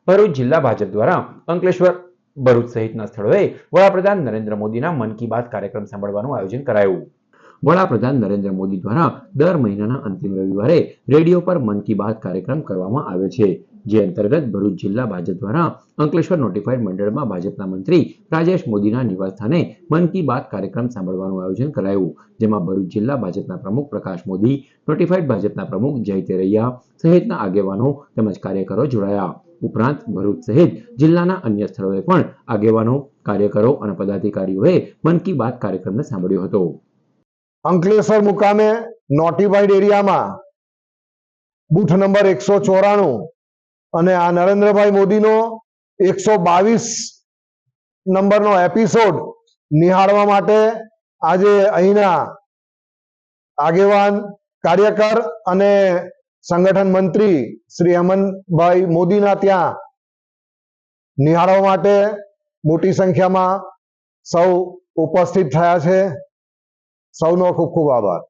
ભરૂચ જિલ્લા ભાજપ દ્વારા અંકલેશ્વર, ભરૂચ સહિતના સ્થળોએ વડાપ્રધાન નરેન્દ્ર મોદીના મન કી બાત કાર્યક્રમ સાંભળવાનું આયોજન કરાયું. વડાપ્રધાન નરેન્દ્ર મોદી દ્વારા દર મહિનાના અંતિમ રવિવારે રેડિયો પર મન કી બાત કાર્યક્રમ કરવામાં આવે છે, જે અંતર્ગત ભરૂચ જિલ્લા ભાજપ દ્વારા અંકલેશ્વર નોટિફાઈડ મંડળમાં ભાજપના મંત્રી રાજેશ મોદીના નિવાસસ્થાને મન કી બાત કાર્યક્રમ સાંભળવાનું આયોજન કરાયું, જેમાં ભરૂચ જિલ્લા ભાજપના પ્રમુખ પ્રકાશ મોદી, નોટિફાઈડ ભાજપના પ્રમુખ જય તેરૈયા સહિતના આગેવાનો તેમજ કાર્યકરો જોડાયા. ઉપરાંત ભરૂચ સહિત જિલ્લાના અન્ય સ્થળોએ પણ આગેવાનો, કાર્યકરો અને પદાધિકારીઓએ મન કી બાત કાર્યક્રમને સાંભળ્યો હતો. અંકલેશ્વર મુકામે નોટિફાઈડ એરિયામાં બૂથ નંબર 194 અને આ નરેન્દ્રભાઈ મોદીનો 122 નંબરનો એપિસોડ નિહાળવા માટે આજે અહીંના આગેવાન, કાર્યકર અને સંગઠન મંત્રી શ્રી હેમંતભાઈ મોદીના ત્યાં નિહાળવા માટે મોટી સંખ્યામાં સૌ ઉપસ્થિત થયા છે. સૌનો ખૂબ ખૂબ આભાર.